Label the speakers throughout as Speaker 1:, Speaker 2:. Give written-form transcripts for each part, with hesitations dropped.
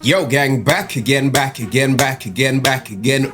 Speaker 1: Yo gang, back again,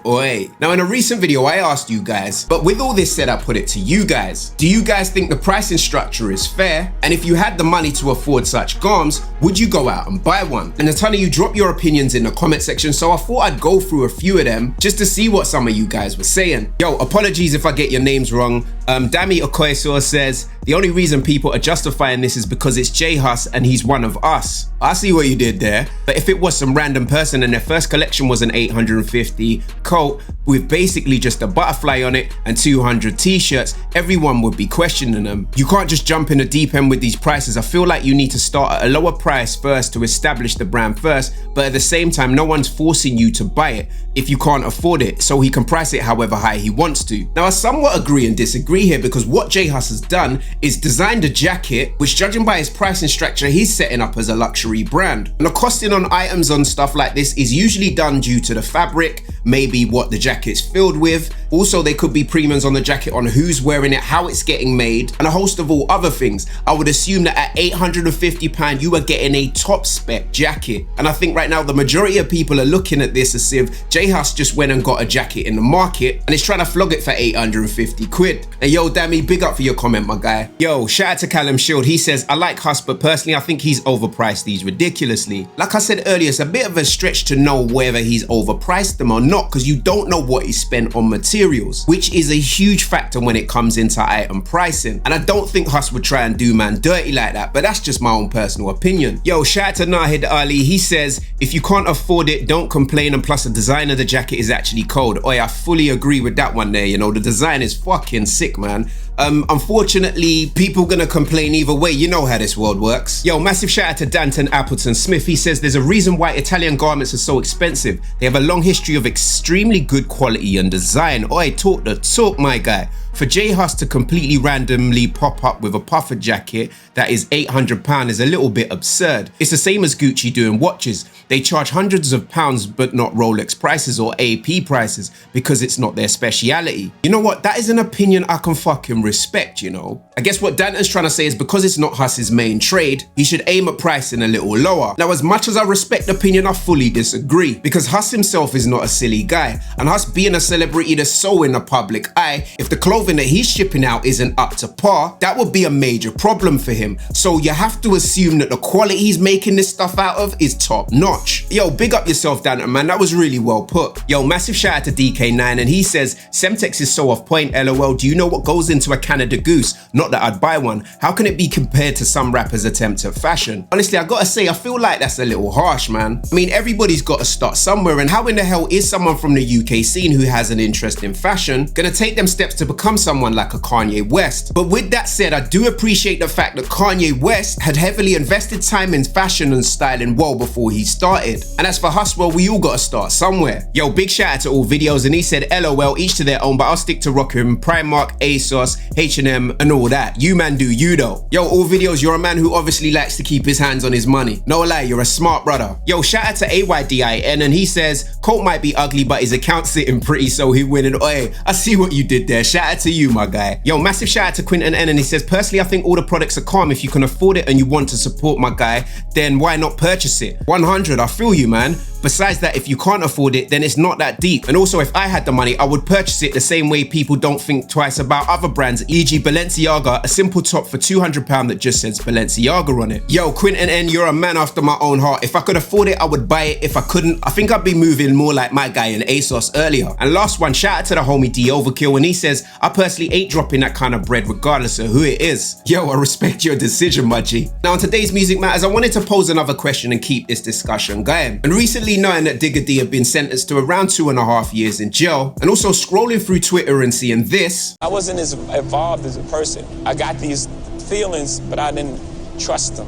Speaker 1: oi. Now in a recent video I asked you guys, but with all this said I put it to you guys. Do you guys think the pricing structure is fair? And if you had the money to afford such garms, would you go out and buy one? And a ton of you drop your opinions in the comment section, so I thought I'd go through a few of them just to see what some of you guys were saying. Yo, apologies if I get your names wrong. Dami Okoyesor says, the only reason people are justifying this is because it's J Hus and he's one of us. I see what you did there, but if it was some random person and their first collection was an 850 coat with basically just a butterfly on it and 200 t-shirts, everyone would be questioning them. You can't just jump in the deep end with these prices. I feel like you need to start at a lower price first to establish the brand first, but at the same time, no one's forcing you to buy it if you can't afford it, so he can price it however high he wants to. Now I somewhat agree and disagree here, because what J Hus has done is designed a jacket which, judging by his pricing structure, he's setting up as a luxury brand. And the costing on items on stuff like this is usually done due to the fabric, maybe what the jacket's filled with. Also, there could be premiums on the jacket on who's wearing it, how it's getting made, and a host of all other things. I would assume that at £850 you are getting a top spec jacket. And I think right now the majority of people are looking at this as if J Hus just went and got a jacket in the market and is trying to flog it for 850 quid. And yo, Dammy, big up for your comment, my guy. Yo, shout out to Callum Shield. He says, I like Hus, but personally I think he's overpriced these ridiculously. Like I said earlier, it's a bit of a stretch to know whether he's overpriced them or not, because you don't know what he spent on materials, which is a huge factor when it comes into item pricing. And I don't think Hus would try and do man dirty like that, but that's just my own personal opinion. Yo, shout out to Nahid Ali. He says, if you can't afford it, don't complain, and plus the design of the jacket is actually cold. Oh yeah, I fully agree with that one there. You know, the design is fucking sick, man. Unfortunately, people gonna complain either way. You know how this world works. Yo, massive shout out to Danton Appleton Smith. He says there's a reason why Italian garments are so expensive. They have a long history of extremely good quality and design. Oi, talk the talk, my guy. For J Hus to completely randomly pop up with a puffer jacket that is £800 is a little bit absurd. It's the same as Gucci doing watches. They charge hundreds of pounds but not Rolex prices or AP prices because it's not their speciality. You know what? That is an opinion I can fucking respect, you know. I guess what Danton's trying to say is because it's not Hus's main trade, he should aim at pricing a little lower. Now, as much as I respect the opinion, I fully disagree, because Hus himself is not a silly guy, and Hus being a celebrity that's so in the public eye, if the clothing that he's shipping out isn't up to par, that would be a major problem for him. So you have to assume that the quality he's making this stuff out of is top notch. Yo, big up yourself, Danton, man. That was really well put. Yo, massive shout out to DK9, and he says, Semtex is so off point, LOL. Do you know what goes into a Canada Goose? Not that I'd buy one. How can it be compared to some rappers' attempt at fashion? Honestly, I gotta say, I feel like that's a little harsh, man. I mean, everybody's got to start somewhere, and how in the hell is someone from the UK scene who has an interest in fashion gonna take them steps to become someone like a Kanye West? But with that said, I do appreciate the fact that Kanye West had heavily invested time in fashion and styling well before he started. And as for Hus, well, we all gotta start somewhere. Yo, big shout out to all videos, and he said, LOL, each to their own, but I'll stick to rocking Primark, ASOS, H&M, and all that. You man do you though. Yo, all videos, you're a man who obviously likes to keep his hands on his money. No lie, you're a smart brother. Yo, shout out to AYDIN, and he says, coat might be ugly, but his account's sitting pretty, so he winning. Oi, I see what you did there. Shout out to you, my guy. Yo, massive shout out to Quinton N, and he says, personally, I think all the products are calm. If you can afford it and you want to support my guy, then why not purchase it? 100, I feel you, man. Besides that, if you can't afford it, then it's not that deep. And also, if I had the money, I would purchase it the same way people don't think twice about other brands, e.g. Balenciaga, a simple top for £200 that just says Balenciaga on it. Yo, Quinton N, you're a man after my own heart. If I could afford it, I would buy it. If I couldn't, I think I'd be moving more like my guy in ASOS earlier. And last one, shout out to the homie D Overkill, and he says, I personally ain't dropping that kind of bread regardless of who it is. Yo, I respect your decision, my G. Now, on today's Music Matters, I wanted to pose another question and keep this discussion going. And recently, knowing that Digga D had been sentenced to around 2.5 years in jail, and also scrolling through Twitter and seeing this.
Speaker 2: I wasn't as evolved as a person. I got these feelings, but I didn't trust them.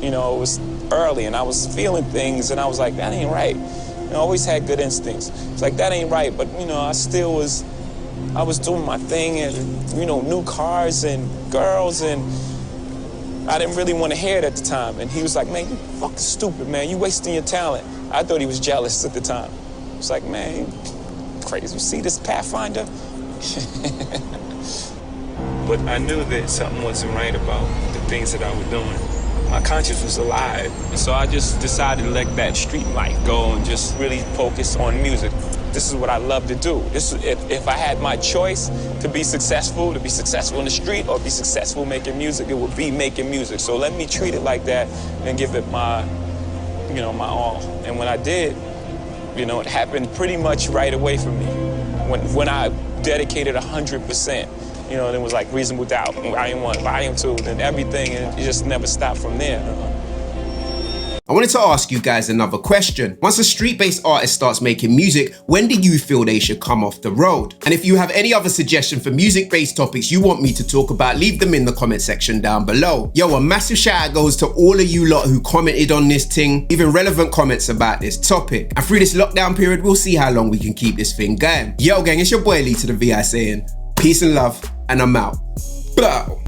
Speaker 2: You know, it was early and I was feeling things and I was like, that ain't right. You know, I always had good instincts. It's like, that ain't right, but you know, I was doing my thing, and you know, new cars and girls, and I didn't really want to hear it at the time. And he was like, man, you fucking stupid, man. You wasting your talent. I thought he was jealous at the time. It's like, man, crazy. You see this Pathfinder? But I knew that something wasn't right about the things that I was doing. my conscience was alive. And so I just decided to let that street life go and just really focus on music. This is what I love to do. If I had my choice to be successful in the street or be successful making music, it would be making music. So let me treat it like that and give it my, my all. And when I did, it happened pretty much right away for me. When I dedicated 100%, it was like Reasonable Doubt, Volume 1, Volume 2, then everything, and it just never stopped from there.
Speaker 1: I wanted to ask you guys another question. Once a street-based artist starts making music, when do you feel they should come off the road? And if you have any other suggestion for music-based topics you want me to talk about, leave them in the comment section down below. Yo, a massive shout out goes to all of you lot who commented on this thing, even relevant comments about this topic. And through this lockdown period, we'll see how long we can keep this thing going. Yo gang, it's your boy LeeToTheVI saying peace and love, and I'm out. Blow.